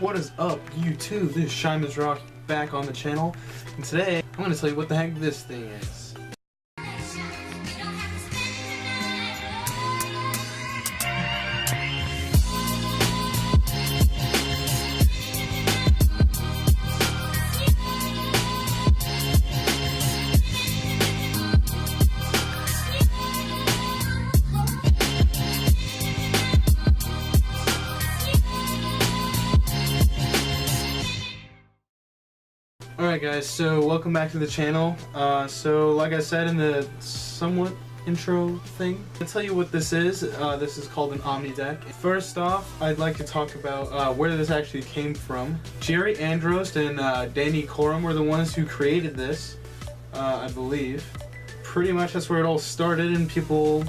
What is up, YouTube? This is Shimon's Rock back on the channel, and today I'm going to tell you what the heck this thing is. Alright guys, so welcome back to the channel. So like I said in the somewhat intro thing, I'll tell you what this is. This is called an Omni Deck. First off, I'd like to talk about where this actually came from. Jerry Androst and Danny Corum were the ones who created this, I believe. Pretty much that's where it all started, and people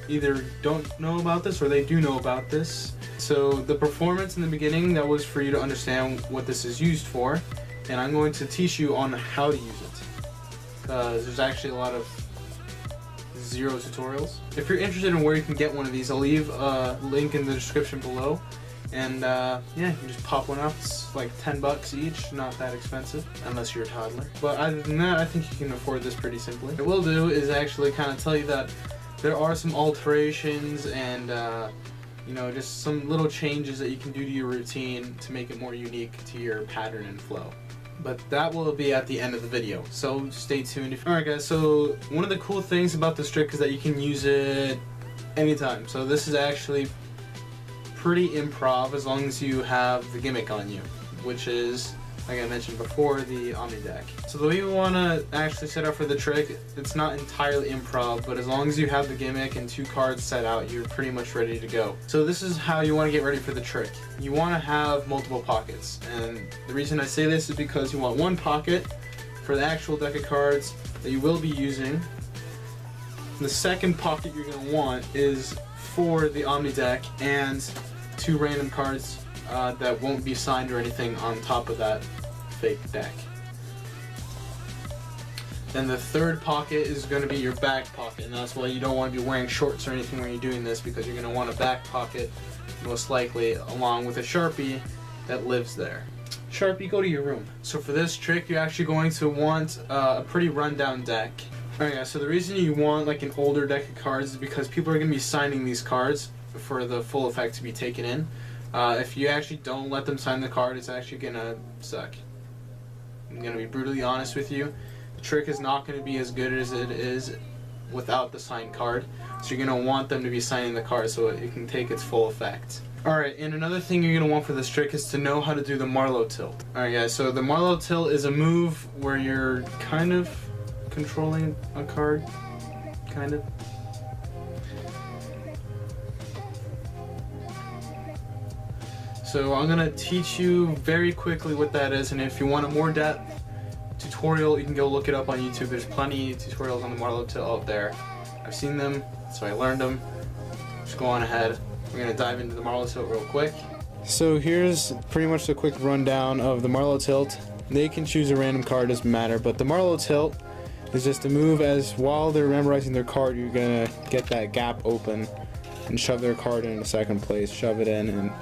either don't know about this or they do know about this. So the performance in the beginning, that was for you to understand what this is used for. And I'm going to teach you on how to use it, because there's actually a lot of zero tutorials. If you're interested in where you can get one of these, I'll leave a link in the description below. And yeah, you can just pop one up. It's like 10 bucks each, not that expensive, unless you're a toddler. But other than that, I think you can afford this pretty simply. What we'll do is actually kind of tell you that there are some alterations and you know, just some little changes that you can do to your routine to make it more unique to your pattern and flow. But that will be at the end of the video, so stay tuned. Alright guys, so one of the cool things about this trick is that you can use it anytime. So this is actually pretty improv as long as you have the gimmick on you, which is, like I mentioned before, the Omni Deck. So the way you want to actually set up for the trick, it's not entirely improv, but as long as you have the gimmick and 2 cards set out, you're pretty much ready to go. So this is how you want to get ready for the trick. You want to have multiple pockets, and the reason I say this is because you want one pocket for the actual deck of cards that you will be using. The second pocket you're going to want is for the Omni Deck and 2 random cards that won't be signed or anything on top of that fake deck. Then the third pocket is going to be your back pocket, and that's why you don't want to be wearing shorts or anything when you're doing this, because you're going to want a back pocket most likely along with a Sharpie that lives there. Sharpie, go to your room. So for this trick, you're actually going to want a pretty rundown deck. Alright guys, so the reason you want like an older deck of cards is because people are going to be signing these cards for the full effect to be taken in. If you actually don't let them sign the card, it's actually gonna suck. I'm gonna be brutally honest with you. The trick is not gonna be as good as it is without the signed card. So you're gonna want them to be signing the card so it can take its full effect. Alright, and another thing you're gonna want for this trick is to know how to do the Marlowe tilt. Alright guys, so the Marlowe tilt is a move where you're kind of controlling a card. Kind of. So I'm going to teach you very quickly what that is, and if you want a more depth tutorial, you can go look it up on YouTube. There's plenty of tutorials on the Marlowe tilt out there. I've seen them, so I learned them. Just go on ahead. We're going to dive into the Marlowe tilt real quick. So here's pretty much the quick rundown of the Marlowe tilt. They can choose a random card, doesn't matter, but the Marlowe tilt is just a move as while they're memorizing their card, you're going to get that gap open and shove their card in the second place, shove it in, and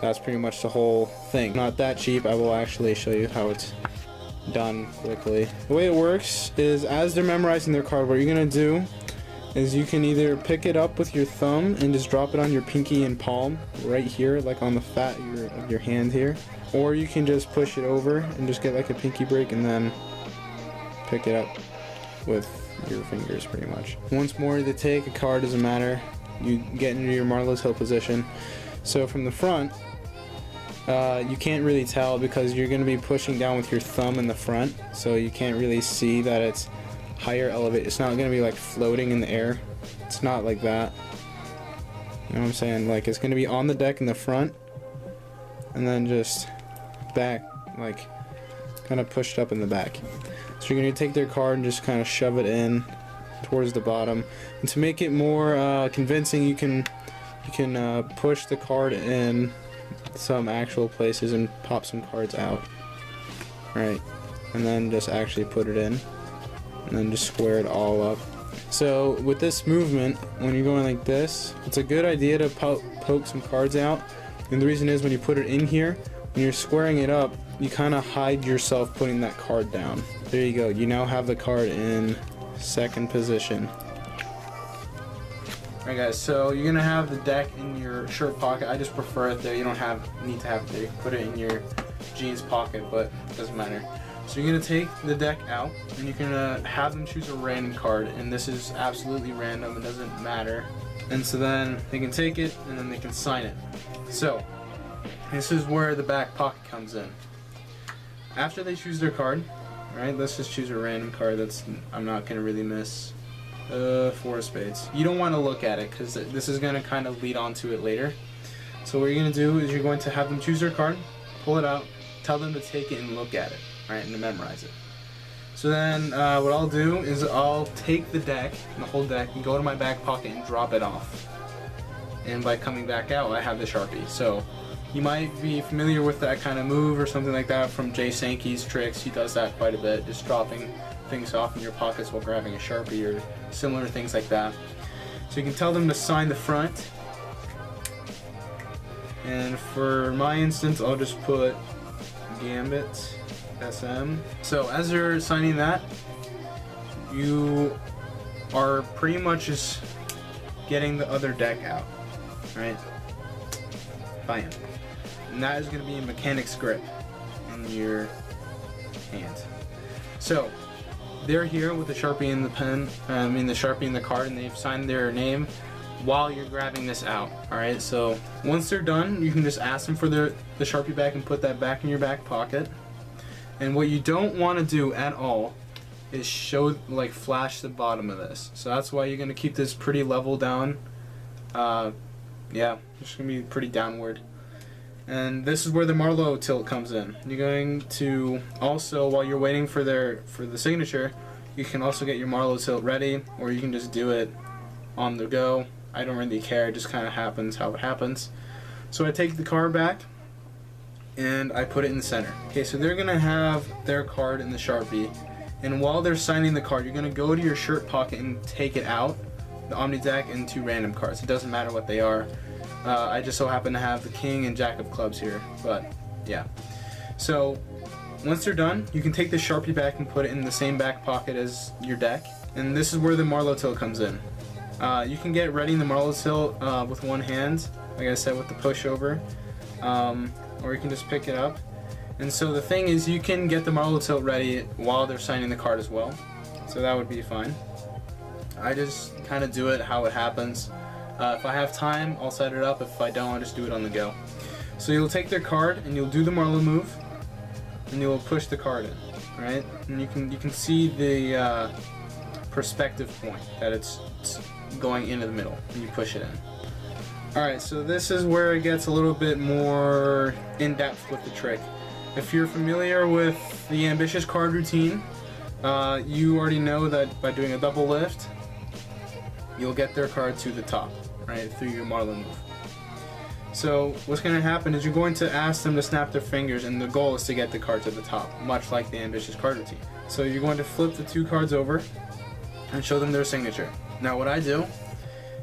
that's pretty much the whole thing. Not that cheap. I will actually show you how it's done quickly. The way it works is as they're memorizing their card, what you're going to do is you can either pick it up with your thumb and just drop it on your pinky and palm right here, like on the fat of your hand here, or you can just push it over and just get like a pinky break and then pick it up with your fingers pretty much. Once more, to take a card, doesn't matter. You get into your Marlowe tilt position. So from the front, you can't really tell because you're going to be pushing down with your thumb in the front, so you can't really see that it's higher elevated. It's not going to be like floating in the air. It's not like that. You know what I'm saying? Like it's going to be on the deck in the front and then just back, like kind of pushed up in the back. So you're going to take their card and just kind of shove it in towards the bottom. And to make it more convincing, you can push the card in some actual places and pop some cards out. Right, and then just actually put it in and then just square it all up. So with this movement, when you're going like this, it's a good idea to poke some cards out. And the reason is when you put it in here, when you're squaring it up, you kind of hide yourself putting that card down. There you go. You now have the card in second position. Alright guys, so you're gonna have the deck in your shirt pocket. I just prefer it there. You don't need to have it there. You can put it in your jeans pocket, but it doesn't matter. So you're gonna take the deck out and you're gonna have them choose a random card, and this is absolutely random, it doesn't matter. And so then they can take it and then they can sign it. So this is where the back pocket comes in. After they choose their card, right? Let's just choose a random card that's I'm not gonna really miss. Four of spades. You don't want to look at it because this is going to kind of lead on to it later. So what you're going to do is you're going to have them choose their card, pull it out, tell them to take it and look at it, right, and to memorize it. So then what I'll do is I'll take the deck, the whole deck, and go to my back pocket and drop it off. And by coming back out, I have the Sharpie. So you might be familiar with that kind of move or something like that from Jay Sankey's tricks. He does that quite a bit, just dropping things off in your pockets while grabbing a Sharpie or similar things like that. So you can tell them to sign the front. And for my instance, I'll just put Gambit SM. So as you're signing that, you are pretty much just getting the other deck out, right? Bam. And that is going to be a mechanic's grip in your hand. So they're here with the Sharpie and the pen, the Sharpie and the card, and they've signed their name while you're grabbing this out. Alright, so once they're done, you can just ask them for the Sharpie back and put that back in your back pocket. And what you don't want to do at all is flash the bottom of this. So that's why you're going to keep this pretty level down. Yeah, it's going to be pretty downward. And this is where the Marlowe tilt comes in. You're going to also, while you're waiting for the signature, you can also get your Marlowe tilt ready, or you can just do it on the go. I don't really care, it just kind of happens how it happens. So I take the card back and I put it in the center. Okay, so they're gonna have their card in the Sharpie, and while they're signing the card, you're gonna go to your shirt pocket and take it out, the Omni Deck, and 2 random cards. It doesn't matter what they are. I just so happen to have the King and Jack of Clubs here, but yeah. So once they're done, you can take the Sharpie back and put it in the same back pocket as your deck, and this is where the Marlowe tilt comes in. You can get ready in the Marlowe tilt with one hand, like I said, with the pushover, or you can just pick it up. And so the thing is, you can get the Marlowe tilt ready while they're signing the card as well, so that would be fine. I just kind of do it how it happens. If I have time, I'll set it up. If I don't, I'll just do it on the go. So you'll take their card and you'll do the Marlowe move, and you'll push the card in, right? And you can see the perspective point that it's going into the middle, and you push it in. Alright, so this is where it gets a little bit more in-depth with the trick. If you're familiar with the ambitious card routine, you already know that by doing a double lift, you'll get their card to the top, right, through your Marlowe move. So what's going to happen is you're going to ask them to snap their fingers, and the goal is to get the card to the top, much like the ambitious card routine. So you're going to flip the 2 cards over and show them their signature. Now what I do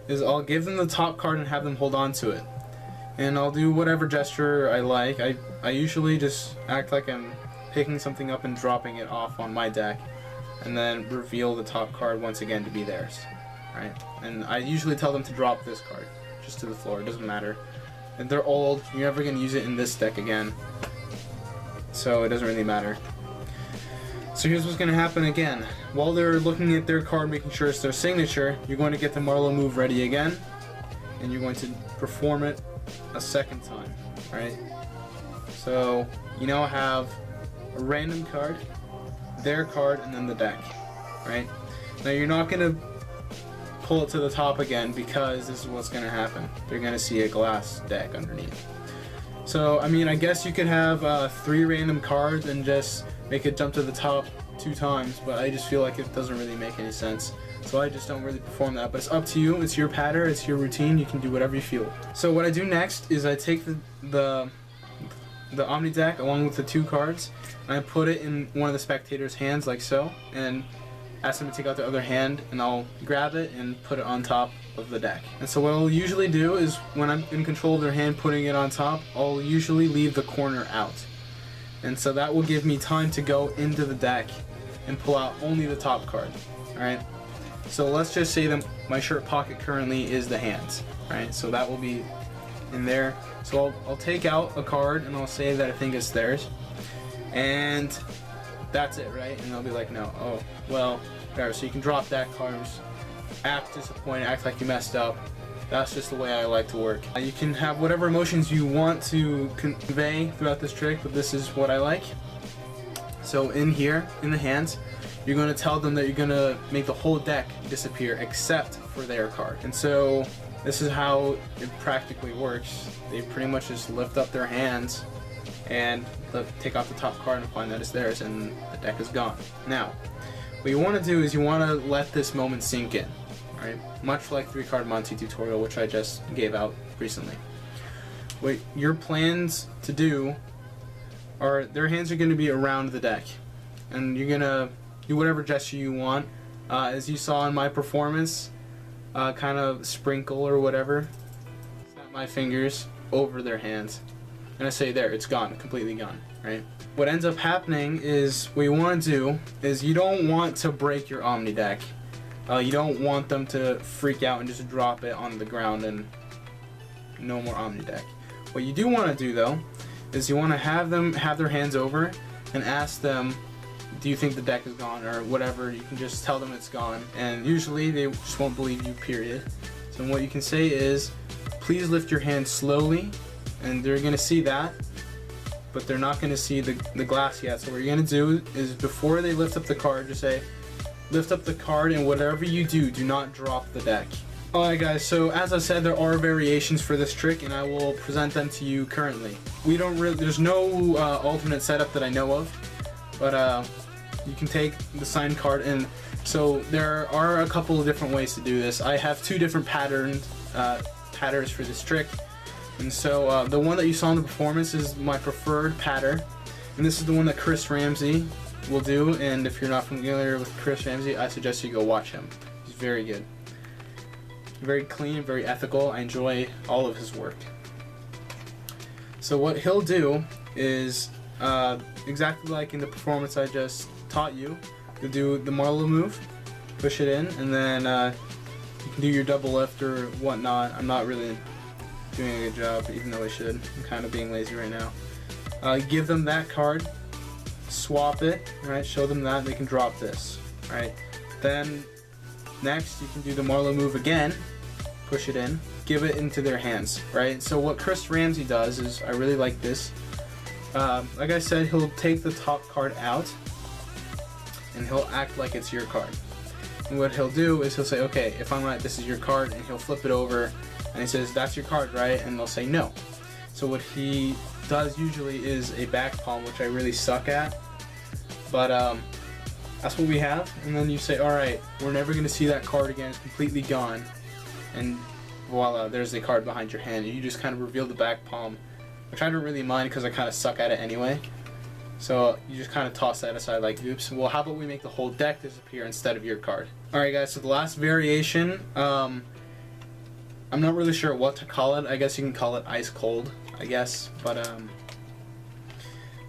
is I'll give them the top card and have them hold on to it. And I'll do whatever gesture I like. I usually just act like I'm picking something up and dropping it off on my deck, and then reveal the top card once again to be theirs. Right? And I usually tell them to drop this card just to the floor. It doesn't matter. If they're old, you're never going to use it in this deck again, so it doesn't really matter. So here's what's going to happen again. While they're looking at their card, making sure it's their signature, you're going to get the Marlowe move ready again, and you're going to perform it a second time. Right? So you now have a random card, their card, and then the deck. Right? Now you're not going to pull it to the top again, because this is what's going to happen. They're going to see a glass deck underneath. So I mean, I guess you could have 3 random cards and just make it jump to the top 2 times, but I just feel like it doesn't really make any sense. So I just don't really perform that, but it's up to you. It's your pattern, it's your routine, you can do whatever you feel. So what I do next is I take the Omni Deck along with the 2 cards, and I put it in one of the spectators' hands like so, and ask them to take out their other hand, and I'll grab it and put it on top of the deck. And so what I'll usually do is when I'm in control of their hand putting it on top, I'll usually leave the corner out. And so that will give me time to go into the deck and pull out only the top card. Alright? So let's just say that my shirt pocket currently is the hands. Right? So that will be in there. So I'll take out a card and I'll say that I think it's theirs. And that's it, right? And they'll be like, no, oh, well, there. So you can drop that card, act disappointed, act like you messed up. That's just the way I like to work. You can have whatever emotions you want to convey throughout this trick, but this is what I like. So in here, in the hands, you're going to tell them that you're going to make the whole deck disappear except for their card. And so this is how it practically works. They pretty much just lift up their hands and take off the top card and find that it's theirs, and the deck is gone. Now, what you want to do is you want to let this moment sink in, right? Much like 3-card Monty tutorial, which I just gave out recently. What your plans to do are, their hands are going to be around the deck, and you're going to do whatever gesture you want. As you saw in my performance, kind of sprinkle or whatever, snap my fingers over their hands. And I say, there, it's gone, completely gone, right? What ends up happening is, what you want to do is you don't want to break your Omni Deck. You don't want them to freak out and just drop it on the ground and no more Omni Deck. What you do want to do though, is you want to have them have their hands over and ask them, do you think the deck is gone, or whatever. You can just tell them it's gone, and usually they just won't believe you, period. So what you can say is, please lift your hand slowly, and they're going to see that, but they're not going to see the glass yet. So what you're going to do is, before they lift up the card, just say, lift up the card, and whatever you do, do not drop the deck. Alright guys, so as I said, there are variations for this trick, and I will present them to you currently. There's no alternate setup that I know of, but you can take the signed card, and so there are a couple of different ways to do this. I have 2 different patterns for this trick. And so the one that you saw in the performance is my preferred pattern, and this is the one that Chris Ramsey will do. And if you're not familiar with Chris Ramsey, I suggest you go watch him. He's very good, very clean, very ethical. I enjoy all of his work. So what he'll do is exactly like in the performance I just taught you. You'll do the Marlowe move, push it in, and then you can do your double lift or whatnot. I'm not really doing a good job, even though I should. I'm kind of being lazy right now. Give them that card, swap it, right? Show them that, and they can drop this, right? Then next you can do the Marlowe move again, push it in, give it into their hands, right? So what Chris Ramsey does is, I really like this. Like I said, he'll take the top card out, and he'll act like it's your card. And what he'll do is he'll say, okay, if I'm right, this is your card, and he'll flip it over, and he says, that's your card, right? And they'll say no. So what he does usually is a back palm, which I really suck at, but that's what we have. And then you say, alright, we're never going to see that card again, it's completely gone, and voila, there's a card behind your hand. And you just kind of reveal the back palm, which I don't really mind because I kind of suck at it anyway. So you just kind of toss that aside like, oops, well, how about we make the whole deck disappear instead of your card? Alright guys, so the last variation, I'm not really sure what to call it. I guess you can call it ice cold, I guess. But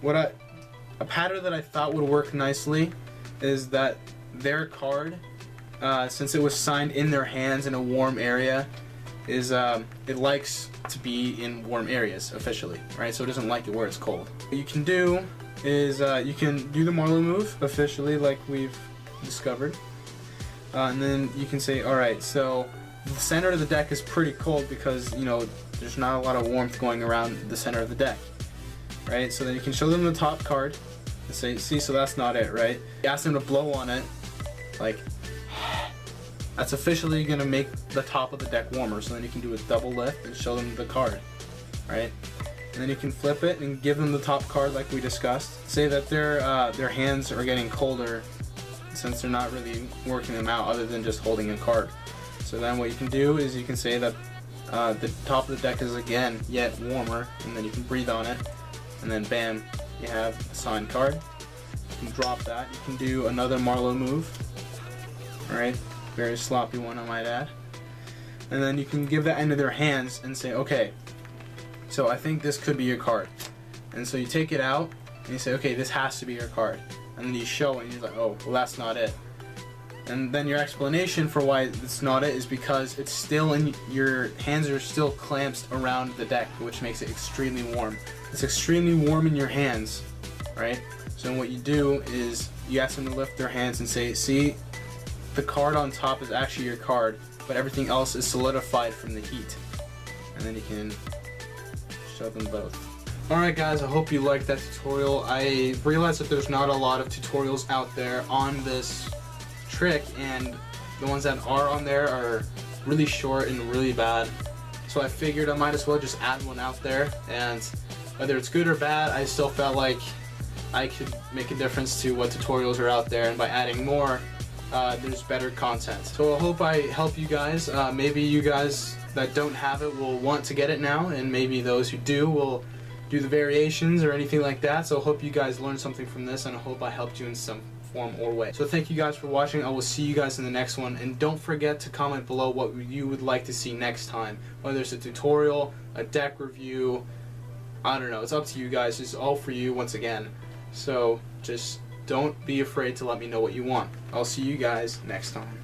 a pattern that I thought would work nicely is that their card, since it was signed in their hands in a warm area, is it likes to be in warm areas officially, right? So it doesn't like it where it's cold. What you can do is you can do the Marlowe move officially, like we've discovered, and then you can say, all right, so the center of the deck is pretty cold because, you know, there's not a lot of warmth going around the center of the deck, right? So then you can show them the top card and say, see, so that's not it, right? You ask them to blow on it, like, that's officially going to make the top of the deck warmer. So then you can do a double lift and show them the card, right? And then you can flip it and give them the top card like we discussed. Say that their hands are getting colder since they're not really working them out other than just holding a card. So then what you can do is you can say that the top of the deck is again yet warmer, and then you can breathe on it, and then bam, you have a signed card. You can drop that. You can do another Marlowe move. Alright, very sloppy one I might add. and then you can give that into their hands and say, okay, so I think this could be your card. And so you take it out and you say, okay, this has to be your card. And then you show it and you're like, oh, well, that's not it. And then your explanation for why it's not it is because it's still in your hands, are still clamped around the deck, which makes it extremely warm. It's extremely warm in your hands, right? So what you do is you ask them to lift their hands and say, see, the card on top is actually your card, but everything else is solidified from the heat. And then you can show them both. Alright guys, I hope you liked that tutorial. I realize that there's not a lot of tutorials out there on this trick, and the ones that are on there are really short and really bad. So I figured I might as well just add one out there, and whether it's good or bad, I still felt like I could make a difference to what tutorials are out there, and by adding more, there's better content. So I hope I help you guys. Maybe you guys that don't have it will want to get it now, and maybe those who do will do the variations or anything like that. So I hope you guys learned something from this, and I hope I helped you in some form or way. So thank you guys for watching. I will see you guys in the next one, and don't forget to comment below what you would like to see next time, whether it's a tutorial, a deck review, I don't know, it's up to you guys. It's all for you once again. So just don't be afraid to let me know what you want. I'll see you guys next time.